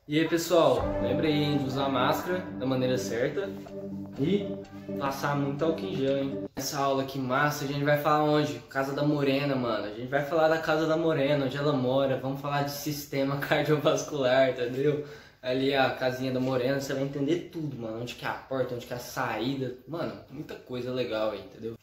E aí pessoal, lembre aí de usar a máscara da maneira certa e passar muito álcool em gel, hein? Essa aula aqui massa, a gente vai falar onde? Casa da Morena, mano. A gente vai falar da Casa da Morena, onde ela mora. Vamos falar de sistema cardiovascular, entendeu? Ali a casinha da Morena, você vai entender tudo, mano. Onde que é a porta, onde que é a saída. Mano, muita coisa legal aí, entendeu?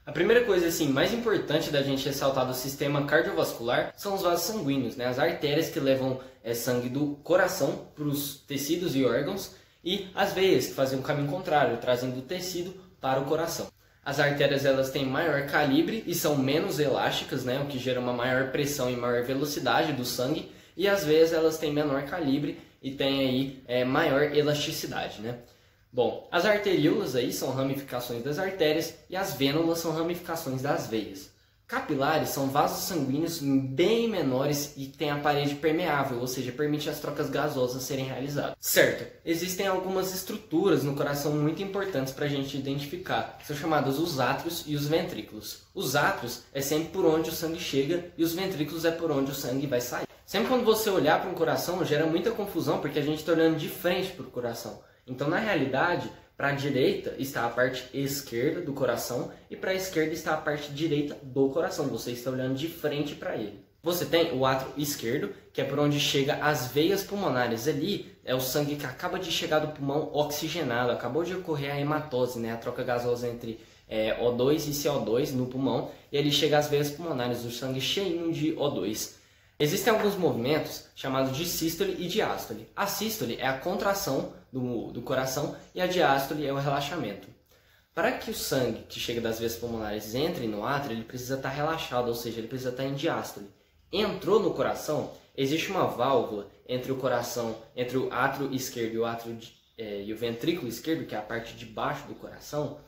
A primeira coisa assim, mais importante da gente ressaltar do sistema cardiovascular são os vasos sanguíneos, né? As artérias que levam sangue do coração para os tecidos e órgãos e as veias que fazem o caminho contrário, trazendo o tecido para o coração. As artérias elas têm maior calibre e são menos elásticas, né? O que gera uma maior pressão e maior velocidade do sangue, e as veias elas têm menor calibre e têm aí maior elasticidade, né? Bom, as arteríolas aí são ramificações das artérias e as vênulas são ramificações das veias. Capilares são vasos sanguíneos bem menores e têm a parede permeável, ou seja, permite as trocas gasosas serem realizadas. Certo, existem algumas estruturas no coração muito importantes para a gente identificar, que são chamadas os átrios e os ventrículos. Os átrios é sempre por onde o sangue chega e os ventrículos é por onde o sangue vai sair. Sempre quando você olhar para um coração gera muita confusão porque a gente está olhando de frente para o coração. Então, na realidade, para a direita está a parte esquerda do coração e para a esquerda está a parte direita do coração. Você está olhando de frente para ele. Você tem o átrio esquerdo, que é por onde chega as veias pulmonares. Ali é o sangue que acaba de chegar do pulmão oxigenado. Acabou de ocorrer a hematose, né? A troca gasosa entre O2 e CO2 no pulmão. E ali chega as veias pulmonares, o sangue cheinho de O2. Existem alguns movimentos chamados de sístole e diástole. A sístole é a contração do coração e a diástole é o relaxamento. Para que o sangue que chega das veias pulmonares entre no átrio, ele precisa estar relaxado, ou seja, ele precisa estar em diástole. Entrou no coração, existe uma válvula entre o coração, entre o átrio esquerdo e o ventrículo esquerdo, que é a parte de baixo do coração,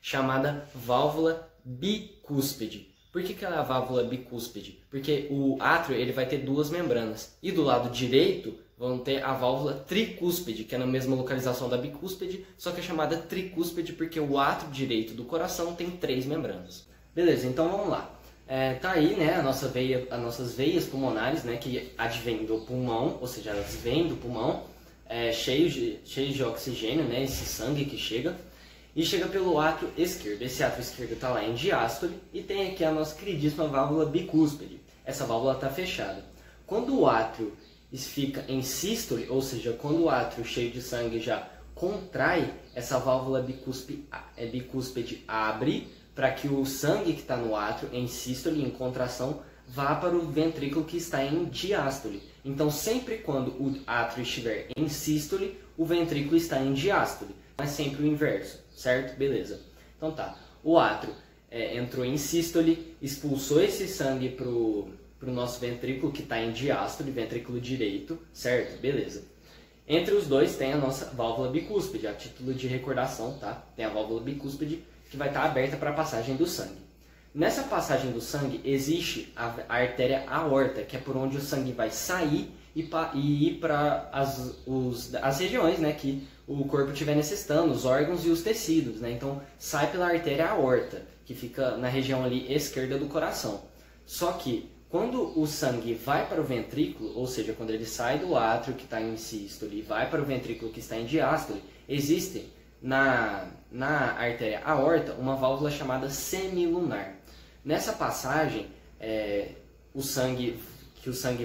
chamada válvula bicúspide. Por que ela é a válvula bicúspide? Porque o átrio ele vai ter duas membranas. E do lado direito vão ter a válvula tricúspide, que é na mesma localização da bicúspide, só que é chamada tricúspide porque o átrio direito do coração tem 3 membranas. Beleza, então vamos lá. Tá aí, né, as nossas veias pulmonares, né, que advêm do pulmão, ou seja, elas vêm do pulmão, cheios de oxigênio, né, esse sangue que chega. E chega pelo átrio esquerdo. Esse átrio esquerdo está lá em diástole e tem aqui a nossa queridíssima válvula bicúspide. Essa válvula está fechada. Quando o átrio fica em sístole, ou seja, quando o átrio cheio de sangue já contrai, essa válvula bicúspide abre para que o sangue que está no átrio em sístole, em contração, vá para o ventrículo que está em diástole. Então, sempre quando o átrio estiver em sístole, o ventrículo está em diástole. Mas sempre o inverso, certo? Beleza. Então tá, o átrio entrou em sístole, expulsou esse sangue pro nosso ventrículo que está em diástole, ventrículo direito, certo? Beleza. Entre os dois tem a nossa válvula bicúspide, a título de recordação, tá? Tem a válvula bicúspide que vai estar aberta para a passagem do sangue. Nessa passagem do sangue existe a artéria aorta, que é por onde o sangue vai sair e ir para as regiões, né, que o corpo estiver necessitando, os órgãos e os tecidos, né? Então sai pela artéria aorta, que fica na região ali esquerda do coração. Só que quando o sangue vai para o ventrículo, ou seja, quando ele sai do átrio que está em sístole e vai para o ventrículo que está em diástole, existe na artéria aorta uma válvula chamada semilunar. Nessa passagem, o sangue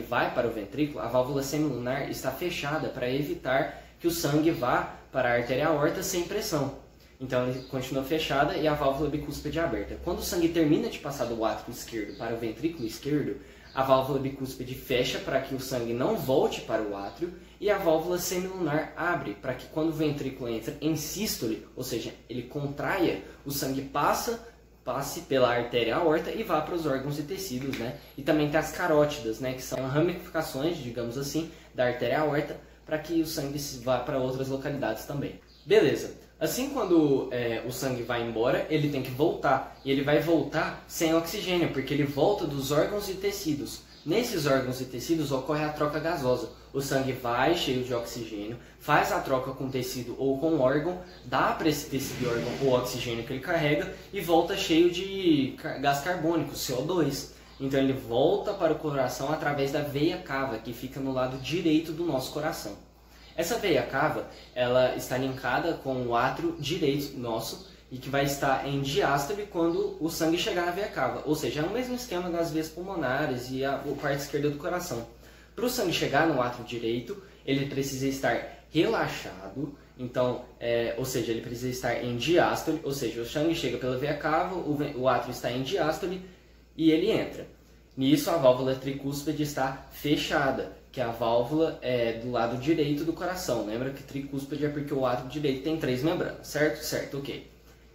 vai para o ventrículo, a válvula semilunar está fechada para evitar que o sangue vá para a artéria aorta sem pressão. Então ele continua fechada e a válvula bicúspide é aberta. Quando o sangue termina de passar do átrio esquerdo para o ventrículo esquerdo, a válvula bicúspide fecha para que o sangue não volte para o átrio e a válvula semilunar abre para que quando o ventrículo entra em sístole, ou seja, ele contraia, o sangue passe pela artéria aorta e vá para os órgãos e tecidos, né? E também tem as carótidas, né? Que são ramificações, digamos assim, da artéria aorta para que o sangue vá para outras localidades também. Beleza. Assim, quando o sangue vai embora, ele tem que voltar. E ele vai voltar sem oxigênio, porque ele volta dos órgãos e tecidos. Nesses órgãos e tecidos ocorre a troca gasosa. O sangue vai cheio de oxigênio, faz a troca com o tecido ou com o órgão, dá para esse tecido e órgão o oxigênio que ele carrega e volta cheio de gás carbônico, CO2. Então ele volta para o coração através da veia cava, que fica no lado direito do nosso coração. Essa veia cava, ela está linkada com o átrio direito nosso e que vai estar em diástole quando o sangue chegar na veia cava. Ou seja, é o mesmo esquema das veias pulmonares e a parte esquerda do coração. Para o sangue chegar no átrio direito, ele precisa estar relaxado, então, ou seja, ele precisa estar em diástole, ou seja, o sangue chega pela veia cava, o átrio está em diástole e ele entra. Nisso, a válvula tricúspide está fechada, que é a válvula do lado direito do coração. Lembra que tricúspide é porque o átrio direito tem 3 membranas, certo? Certo, ok.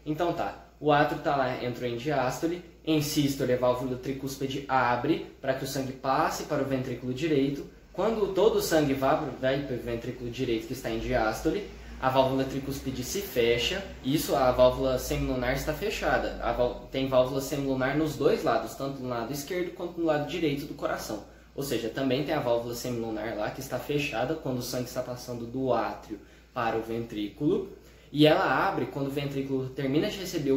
Então tá, o átrio está lá, entrou em diástole, em sístole a válvula tricúspide abre para que o sangue passe para o ventrículo direito. Quando todo o sangue vai para o ventrículo direito que está em diástole, a válvula tricúspide se fecha, isso a válvula semilunar está fechada. Tem válvula semilunar nos dois lados, tanto no lado esquerdo quanto no lado direito do coração. Ou seja, também tem a válvula semilunar lá que está fechada quando o sangue está passando do átrio para o ventrículo. E ela abre quando o ventrículo termina de receber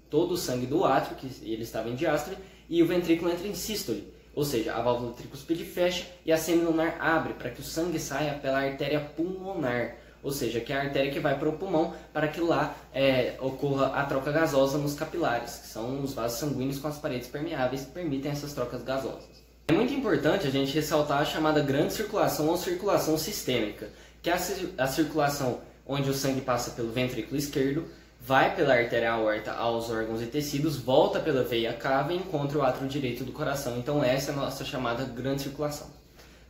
todo o sangue do átrio, que ele estava em diástole, e o ventrículo entra em sístole. Ou seja, a válvula tricúspide fecha e a semilunar abre para que o sangue saia pela artéria pulmonar. Ou seja, que é a artéria que vai para o pulmão para que lá ocorra a troca gasosa nos capilares, que são os vasos sanguíneos com as paredes permeáveis que permitem essas trocas gasosas. É muito importante a gente ressaltar a chamada grande circulação ou circulação sistêmica, que é a circulação onde o sangue passa pelo ventrículo esquerdo, vai pela artéria aorta aos órgãos e tecidos, volta pela veia cava e encontra o átrio direito do coração. Então essa é a nossa chamada grande circulação.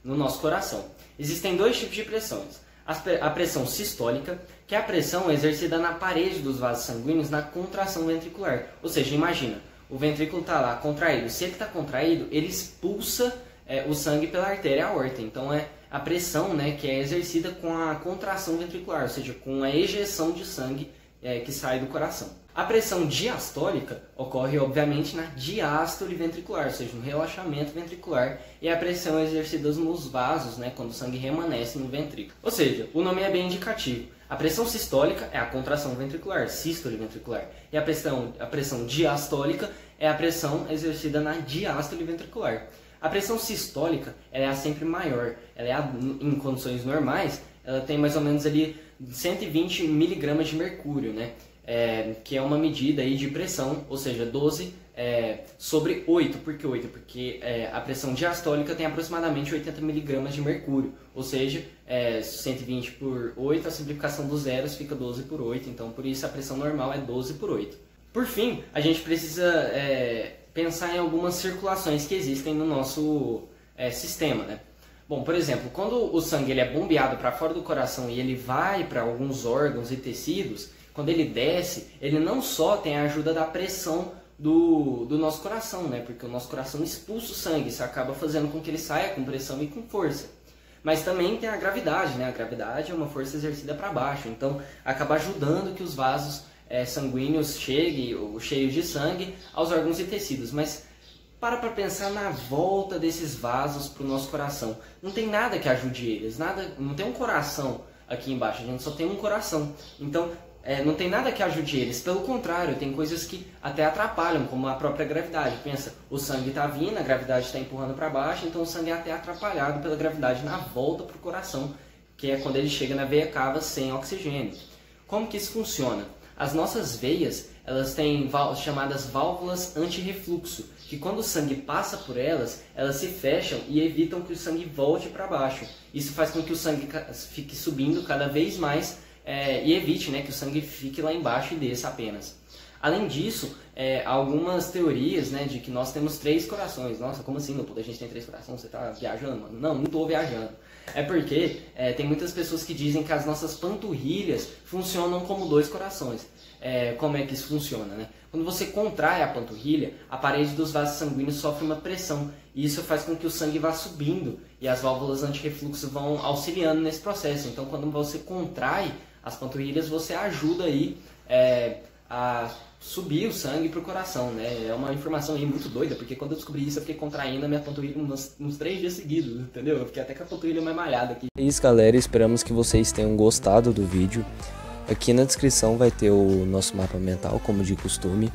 No nosso coração existem 2 tipos de pressões. A pressão sistólica, que é a pressão exercida na parede dos vasos sanguíneos na contração ventricular. Ou seja, imagina, o ventrículo está lá contraído. Se ele está contraído, ele expulsa o sangue pela artéria aorta. Então é a pressão, né, que é exercida com a contração ventricular, ou seja, com a ejeção de sangue que sai do coração. A pressão diastólica ocorre, obviamente, na diástole ventricular, ou seja, no relaxamento ventricular, e a pressão é exercida nos vasos, né, quando o sangue remanesce no ventrículo. Ou seja, o nome é bem indicativo. A pressão sistólica é a contração ventricular, sístole ventricular, e a pressão diastólica é a pressão exercida na diástole ventricular. A pressão sistólica ela é sempre maior, em condições normais, ela tem mais ou menos ali 120 miligramas de mercúrio, né? Que é uma medida aí de pressão, ou seja, 12 sobre 8. Por que 8? Porque a pressão diastólica tem aproximadamente 80 miligramas de mercúrio, ou seja, 120 por 8, a simplificação dos zeros fica 12 por 8, então por isso a pressão normal é 12 por 8. Por fim, a gente precisa pensar em algumas circulações que existem no nosso sistema, né? Bom, por exemplo, quando o sangue ele é bombeado para fora do coração e ele vai para alguns órgãos e tecidos, quando ele desce, ele não só tem a ajuda da pressão do nosso coração, né? Porque o nosso coração expulsa o sangue, isso acaba fazendo com que ele saia com pressão e com força. Mas também tem a gravidade, né? A gravidade é uma força exercida para baixo, então acaba ajudando que os vasos sanguíneos cheguem, cheios de sangue, aos órgãos e tecidos. Mas para pensar na volta desses vasos para o nosso coração. Não tem nada que ajude eles, não tem um coração aqui embaixo, a gente só tem um coração. Então, não tem nada que ajude eles, pelo contrário, tem coisas que até atrapalham, como a própria gravidade. Pensa, o sangue está vindo, a gravidade está empurrando para baixo, então o sangue é até atrapalhado pela gravidade na volta para o coração, que é quando ele chega na veia cava sem oxigênio. Como que isso funciona? As nossas veias, elas têm chamadas válvulas anti-refluxo, que quando o sangue passa por elas se fecham e evitam que o sangue volte para baixo. Isso faz com que o sangue fique subindo cada vez mais e evite, né, que o sangue fique lá embaixo e desça apenas. Além disso, algumas teorias, né, de que nós temos 3 corações. Nossa, como assim, Leopoldo? A gente tem 3 corações? Você está viajando, mano? Não, não estou viajando. É porque tem muitas pessoas que dizem que as nossas panturrilhas funcionam como 2 corações. Como é que isso funciona, né? Quando você contrai a panturrilha, a parede dos vasos sanguíneos sofre uma pressão. E isso faz com que o sangue vá subindo e as válvulas anti-refluxo vão auxiliando nesse processo. Então, quando você contrai as panturrilhas, você ajuda aí a subir o sangue para o coração, né? É uma informação aí muito doida, porque quando eu descobri isso, eu fiquei contraindo a minha panturrilha uns 3 dias seguidos, entendeu? Eu fiquei até com a panturrilha mais malhada aqui. É isso, galera. Esperamos que vocês tenham gostado do vídeo. Aqui na descrição vai ter o nosso mapa mental, como de costume.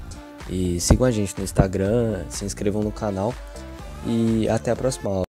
E sigam a gente no Instagram, se inscrevam no canal. E até a próxima aula.